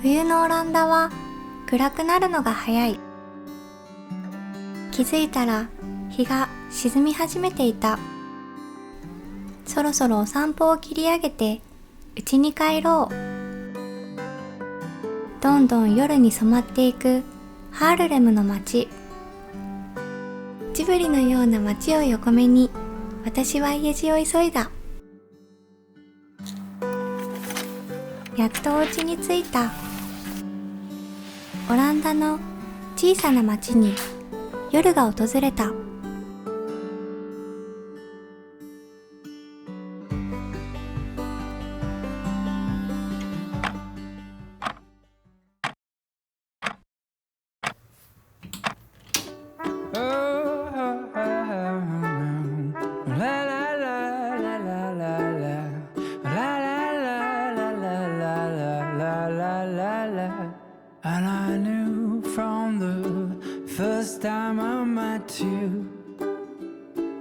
冬のオランダは暗くなるのが早い。気づいたら日が沈み始めていた。そろそろお散歩を切り上げて家に帰ろう。どんどん夜に染まっていくハールレムの街。ジブリのような街を横目に私は家路を急いだ。やっとお家に着いた。オランダの小さな町に夜が訪れた。And I knew from the first time I met you,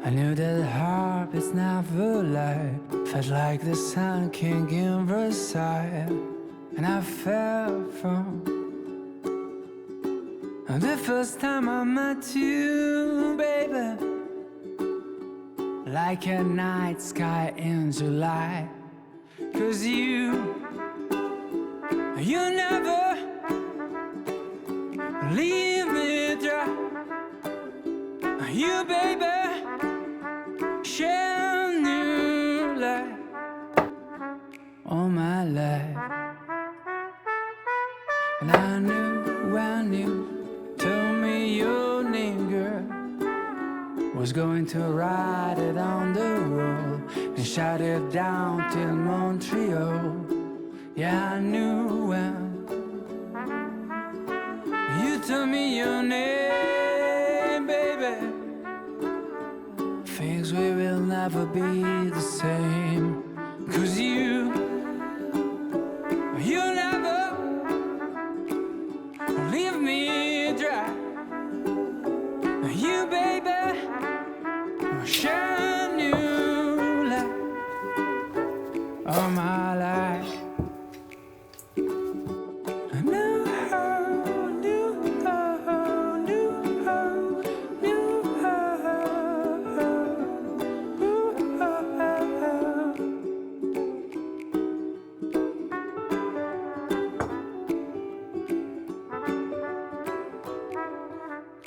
I knew that heart is never lied. Felt like the sun king in Versailles. And I fell from the first time I met you, baby, like a night sky in July. 'Cause you never leave me dry. You, baby, share new life all my life. And I knew when you told me your name, girl, was going to write it on the wall and shout it down till Montreal. Yeah, I knew when you told me your name, baby, things we will never be the same. 'Cause you never leave me dry. You, baby, shine new light all my life.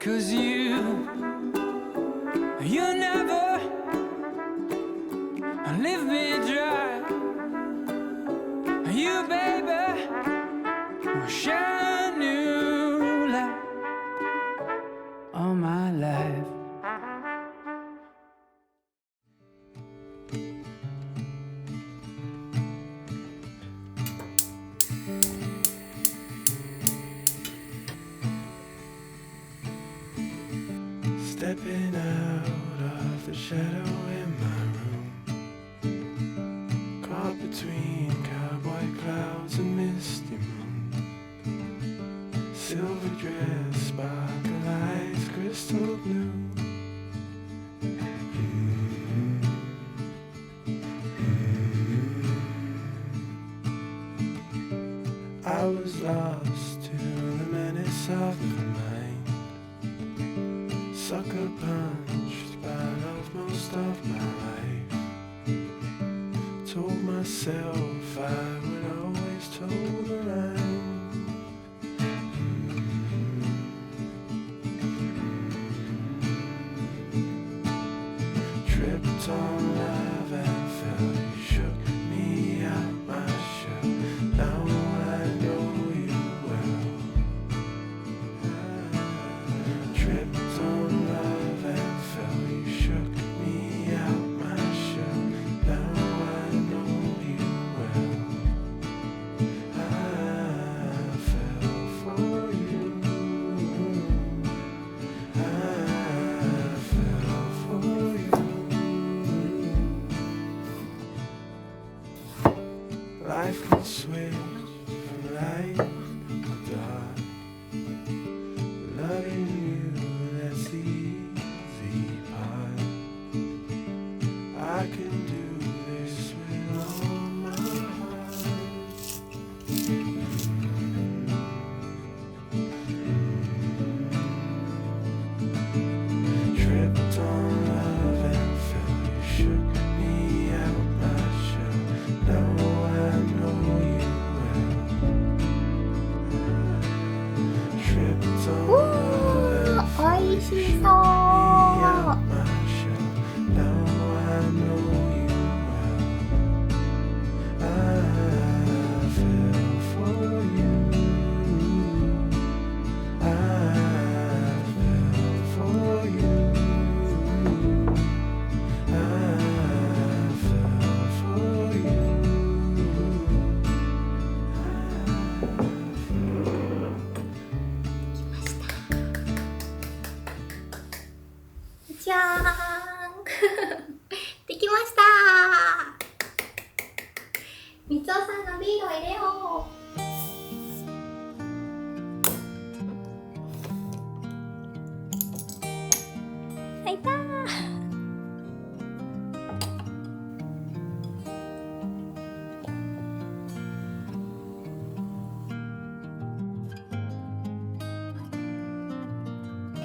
Cause you never leave me dry. You, baby, shine new light all my life. Stepping out of the shadow in my room, caught between cowboy clouds and misty moon. Silver dress, sparkle eyes, crystal blue. I was lost to the menace of the mind, sucker punched part of most of my life. Told myself I would always toe the line. Tripped on love and fell, you shook me out my shell. Now I know you well. Tripped on love and fell, you shook me out my shell. Now I know you well.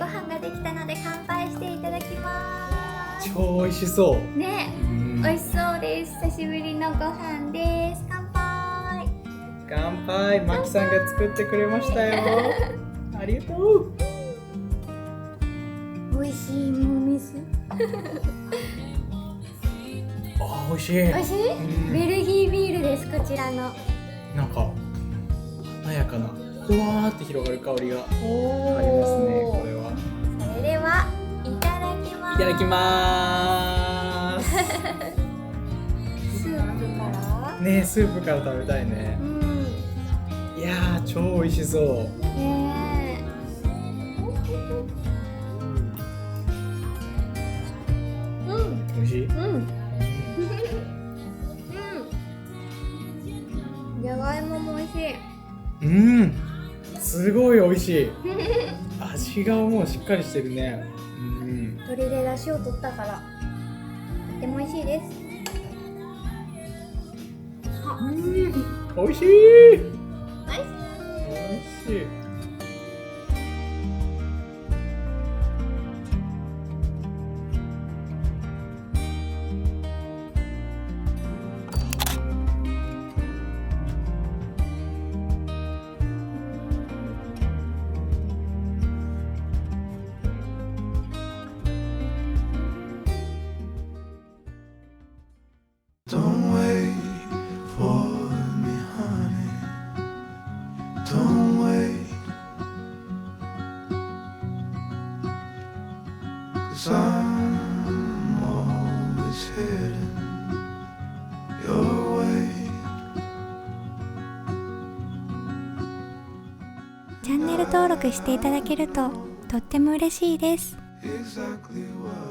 飯ができたので乾杯していただきます。超美味しそう。ね、美味しそうです。久しぶりのご飯です。乾杯。乾杯。マキさんが作ってくれましたよ。ありがとう。美味しいもみず。あ、美味しい。美味しい？ベルギービールです。こちらの。なんか華やかなふわーって広がる香りがありますね。これは。それではいただきます。いただきまーす。スープからね、スープから食べたいね。いやー、超美味しそう。ねえ。美味しい。じゃがいもも美味しい。すごい美味しい。味がもうしっかりしてるね。鶏で出汁を取ったからとっても美味しいです。美味しい。美味しい。Don't wait for me, honey. Don't wait. 'Cause I'm always heading your way. チャンネル登録していただけるととっても嬉しいです。Exactly what